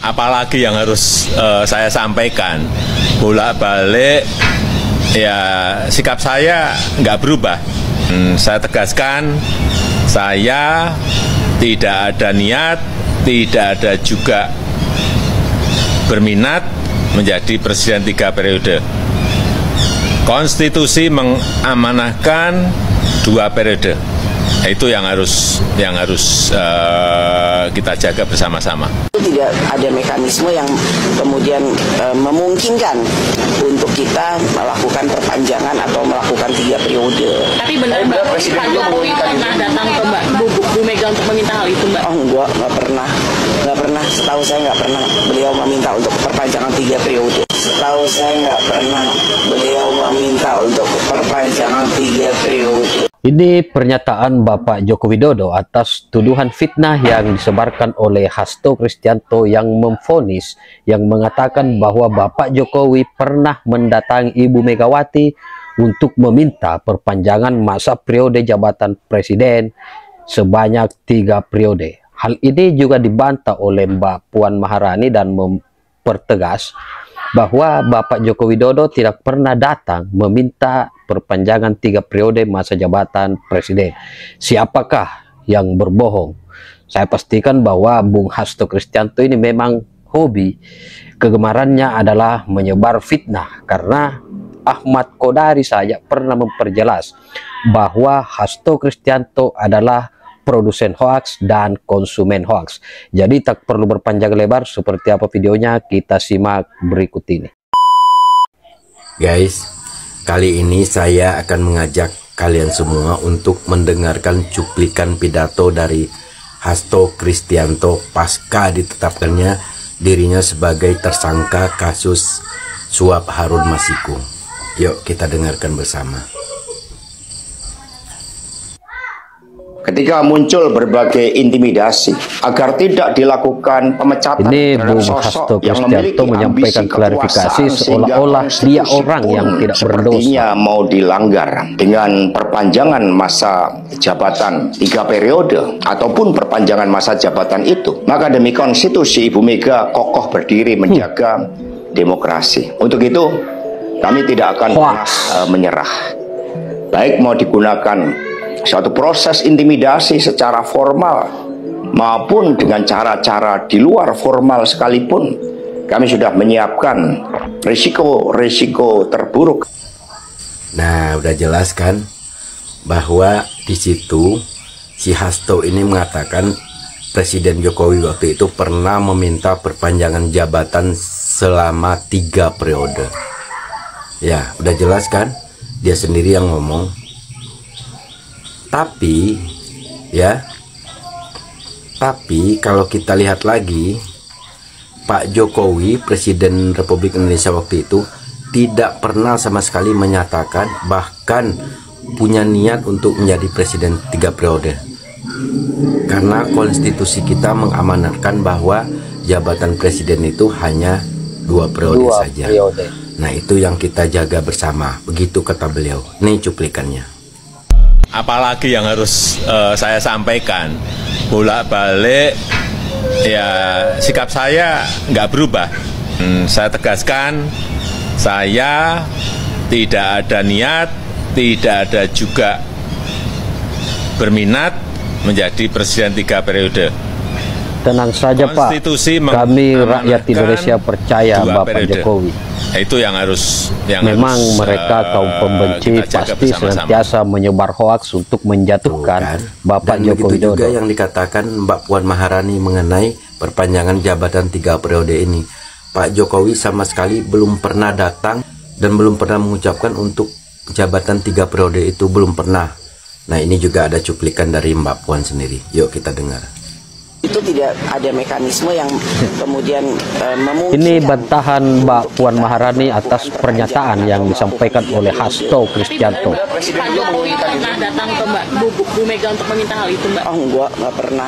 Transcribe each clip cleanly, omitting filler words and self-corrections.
apalagi yang harus saya sampaikan, bolak-balik ya sikap saya nggak berubah. Saya tegaskan, saya tidak ada niat, tidak ada juga berminat menjadi presiden 3 periode. Konstitusi mengamanahkan 2 periode. Itu yang harus kita jaga bersama-sama. Tidak ada mekanisme yang kemudian memungkinkan untuk kita melakukan perpanjangan atau melakukan 3 periode. Tapi benar Mbak, Pak Jokowi pernah datang ke Bu Mega untuk meminta hal itu, Mbak? Oh enggak, nggak pernah. Setahu saya nggak pernah beliau meminta untuk perpanjangan 3 periode. Setahu saya nggak pernah beliau meminta untuk perpanjangan 3 periode. Ini pernyataan Bapak Joko Widodo atas tuduhan fitnah yang disebarkan oleh Hasto Kristianto yang memvonis, yang mengatakan bahwa Bapak Jokowi pernah mendatangi Ibu Megawati untuk meminta perpanjangan masa periode jabatan presiden sebanyak 3 periode. Hal ini juga dibantah oleh Mbak Puan Maharani dan mempertegas bahwa Bapak Joko Widodo tidak pernah datang meminta perpanjangan 3 periode masa jabatan presiden. Siapakah yang berbohong? Saya pastikan bahwa Bung Hasto Kristianto ini memang hobi, kegemarannya adalah menyebar fitnah, karena Ahmad Kodari saja pernah memperjelas bahwa Hasto Kristianto adalah produsen hoaks dan konsumen hoaks. Jadi tak perlu berpanjang lebar, seperti apa videonya kita simak berikut ini. Guys, kali ini saya akan mengajak kalian semua untuk mendengarkan cuplikan pidato dari Hasto Kristianto pasca ditetapkannya dirinya sebagai tersangka kasus suap Harun Masiku. Yuk kita dengarkan bersama. Ketika muncul berbagai intimidasi agar tidak dilakukan pemecatan terhadap sosok yang memiliki menyampaikan klarifikasi seolah-olah dia orang yang tidak berdosa, mau dilanggar dengan perpanjangan masa jabatan 3 periode ataupun perpanjangan masa jabatan itu, maka demi konstitusi Ibu Mega kokoh berdiri menjaga demokrasi. Untuk itu kami tidak akan pernah menyerah, baik mau digunakan suatu proses intimidasi secara formal maupun dengan cara-cara di luar formal sekalipun. Kami sudah menyiapkan risiko-risiko terburuk. Nah, udah jelas kan bahwa di situ si Hasto ini mengatakan Presiden Jokowi waktu itu pernah meminta perpanjangan jabatan selama 3 periode. Ya, udah jelas kan, dia sendiri yang ngomong. Tapi kalau kita lihat lagi, Pak Jokowi, Presiden Republik Indonesia waktu itu, tidak pernah sama sekali menyatakan bahkan punya niat untuk menjadi presiden 3 periode. Karena konstitusi kita mengamanatkan bahwa jabatan presiden itu hanya 2 periode saja. Nah, itu yang kita jaga bersama. Begitu kata beliau. Ini cuplikannya. Apalagi yang harus saya sampaikan, bolak-balik ya sikap saya nggak berubah. Saya tegaskan, saya tidak ada niat, tidak ada juga berminat menjadi presiden 3 periode. Tenang saja Pak, kami rakyat Indonesia percaya Bapak periode. Jokowi. Itu yang harus memang mereka kaum pembenci pasti senantiasa menyebar hoaks untuk menjatuhkan Bapak Joko Widodo. Juga yang dikatakan Mbak Puan Maharani mengenai perpanjangan jabatan 3 periode ini. Pak Jokowi sama sekali belum pernah datang dan belum pernah mengucapkan untuk jabatan 3 periode itu, belum pernah. Nah, ini juga ada cuplikan dari Mbak Puan sendiri. Yuk kita dengar. Itu tidak ada mekanisme yang kemudian memungkinkan. Ini bantahan Mbak Puan Maharani atas pernyataan yang disampaikan oleh Hasto Kristianto. Pak Jokowi pernah datang ke Bu Mega untuk meminta hal itu, Mbak? Oh enggak pernah.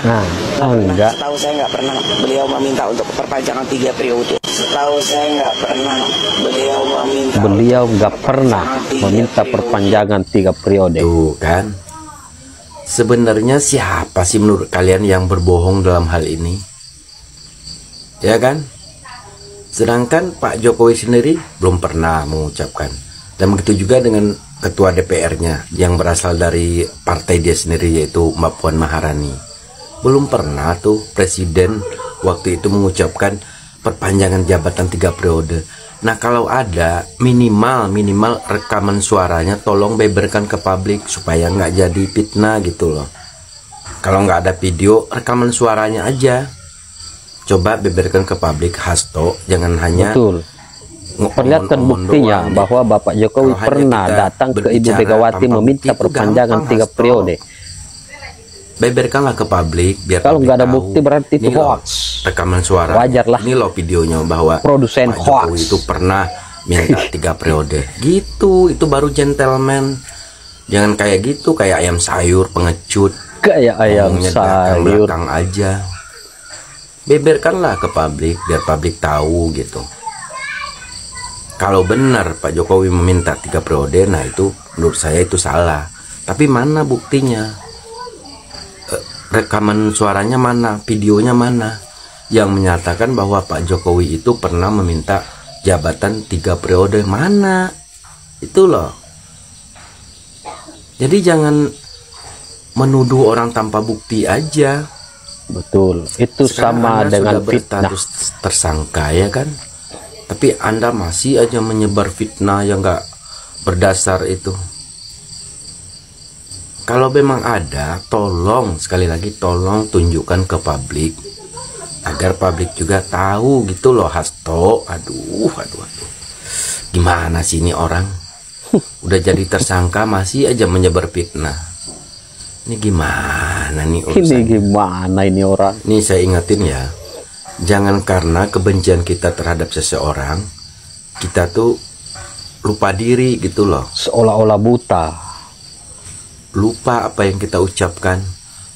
Enggak. Setahu saya nggak pernah beliau meminta untuk perpanjangan 3 periode. Setahu saya nggak pernah beliau nggak pernah meminta perpanjangan 3 periode. Tuh kan. Sebenarnya siapa sih menurut kalian yang berbohong dalam hal ini? ya kan? Sedangkan Pak Jokowi sendiri belum pernah mengucapkan. Dan begitu juga dengan ketua DPR-nya yang berasal dari partai dia sendiri, yaitu Mbak Puan Maharani. Belum pernah tuh presiden waktu itu mengucapkan perpanjangan jabatan 3 periode. Nah, kalau ada minimal rekaman suaranya tolong beberkan ke publik supaya nggak jadi fitnah gitu loh. Kalau nggak ada video, rekaman suaranya aja coba beberkan ke publik, Hasto. Jangan hanya Betul. Perlihatkan buktinya doang, bahwa Bapak Jokowi kalau pernah kita datang ke Ibu berbicara Megawati tanpa meminta bukti itu perpanjangan gampang, 3 Hasto. periode. Beberkanlah ke publik biar Kalau publik nggak ada tahu. bukti berarti itu Ini loh hoax. rekaman suara. Wajarlah. Ini loh videonya bahwa Produsen Pak Jokowi hoax. itu pernah minta 3 periode. Gitu, itu baru gentleman. Jangan kayak gitu, kayak ayam sayur pengecut. Kayak ayam Ngomongnya sayur. belakang aja. Beberkanlah ke publik biar publik tahu gitu. Kalau benar Pak Jokowi meminta 3 periode, nah itu menurut saya itu salah. Tapi mana buktinya? Rekaman suaranya mana? Videonya mana? Yang menyatakan bahwa Pak Jokowi itu pernah meminta jabatan 3 periode. Mana? Itu loh. Jadi jangan menuduh orang tanpa bukti aja. Betul. Itu Sekarang sama Anda dengan sudah fitnah. berstatus tersangka, ya kan? Tapi Anda masih aja menyebar fitnah yang nggak berdasar itu. Kalau memang ada, tolong, sekali lagi tolong tunjukkan ke publik agar publik juga tahu gitu loh, Hasto. Aduh. Gimana sih ini orang? Udah jadi tersangka masih aja menyebar fitnah. Ini gimana nih Ini urusannya? gimana ini orang? Ini saya ingatin ya, jangan karena kebencian kita terhadap seseorang, kita tuh lupa diri gitu loh. Seolah-olah buta. Lupa apa yang kita ucapkan.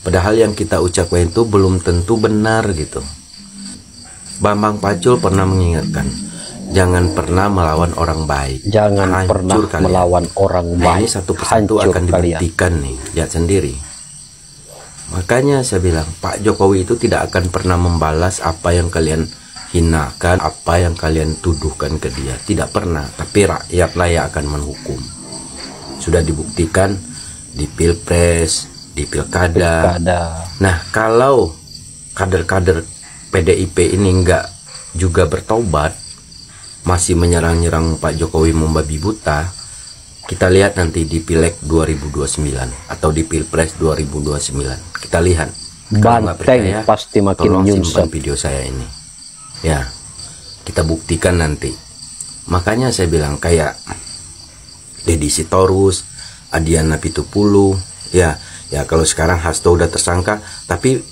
Padahal yang kita ucapkan itu belum tentu benar gitu. Bambang Pacul pernah mengingatkan, jangan pernah melawan orang baik. Jangan Hancur pernah kalian. melawan orang Nah, ini baik. satu persatu Hancur akan kalian. dibuktikan nih, lihat sendiri. Makanya saya bilang Pak Jokowi itu tidak akan pernah membalas apa yang kalian hinakan, apa yang kalian tuduhkan ke dia. Tidak pernah. Tapi rakyatlah yang akan menghukum. Sudah dibuktikan di Pilpres, di Pilkada. Nah, kalau kader-kader PDIP ini enggak juga bertobat, masih menyerang-nyerang Pak Jokowi membabi buta, kita lihat nanti di Pileg 2029 atau di Pilpres 2029. Kita lihat. Kalau nggak Banteng pasti makin tolong simpan nyungsep. video saya ini. Ya, kita buktikan nanti. Makanya saya bilang kayak Deddy Sitorus, Adiana Pitupulu, ya kalau sekarang Hasto udah tersangka, tapi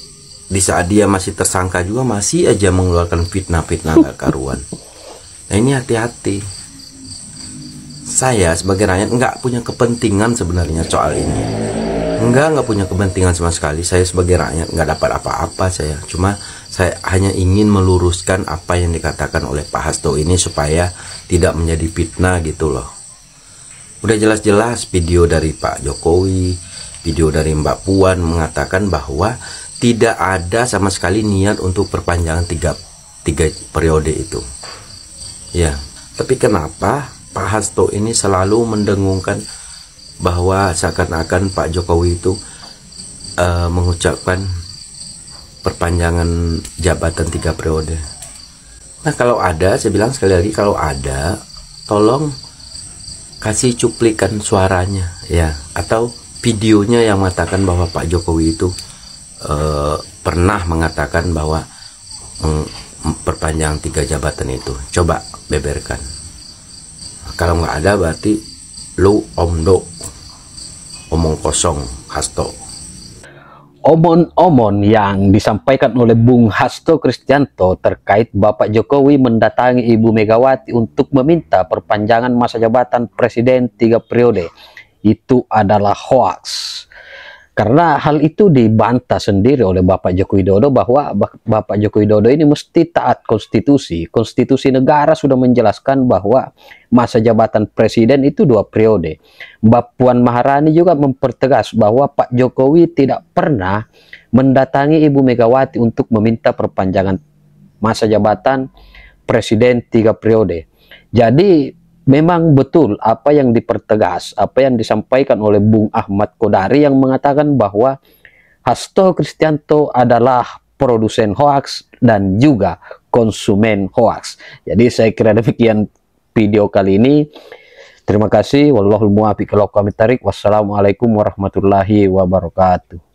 di saat dia masih tersangka juga masih aja mengeluarkan fitnah-fitnah gak karuan. Nah, ini hati-hati. Saya sebagai rakyat nggak punya kepentingan sebenarnya soal ini. Nggak punya kepentingan sama sekali. Saya sebagai rakyat nggak dapat apa-apa saya. Cuma saya hanya ingin meluruskan apa yang dikatakan oleh Pak Hasto ini supaya tidak menjadi fitnah gitu loh. Udah jelas-jelas video dari Pak Jokowi, video dari Mbak Puan mengatakan bahwa tidak ada sama sekali niat untuk perpanjangan tiga periode itu. Ya, tapi kenapa Pak Hasto ini selalu mendengungkan bahwa seakan-akan Pak Jokowi itu mengucapkan perpanjangan jabatan 3 periode. Nah, kalau ada, saya bilang sekali lagi, kalau ada, tolong kasih cuplikan suaranya ya, atau videonya yang mengatakan bahwa Pak Jokowi itu pernah mengatakan bahwa perpanjang 3 jabatan itu. Coba beberkan. Kalau nggak ada berarti lu omdo, omong kosong Hasto. Omon-omon yang disampaikan oleh Bung Hasto Kristianto terkait Bapak Jokowi mendatangi Ibu Megawati untuk meminta perpanjangan masa jabatan Presiden 3 periode itu adalah hoaks. Karena hal itu dibantah sendiri oleh Bapak Joko Widodo bahwa Bapak Joko Widodo ini mesti taat konstitusi. Konstitusi negara sudah menjelaskan bahwa masa jabatan presiden itu 2 periode. Mbak Puan Maharani juga mempertegas bahwa Pak Jokowi tidak pernah mendatangi Ibu Megawati untuk meminta perpanjangan masa jabatan presiden 3 periode. Jadi memang betul apa yang dipertegas, apa yang disampaikan oleh Bung Ahmad Kodari yang mengatakan bahwa Hasto Kristianto adalah produsen hoaks dan juga konsumen hoaks. Jadi saya kira demikian video kali ini. Terima kasih. Wallahul muwaffiq ila aqwamit thariq. Wassalamualaikum warahmatullahi wabarakatuh.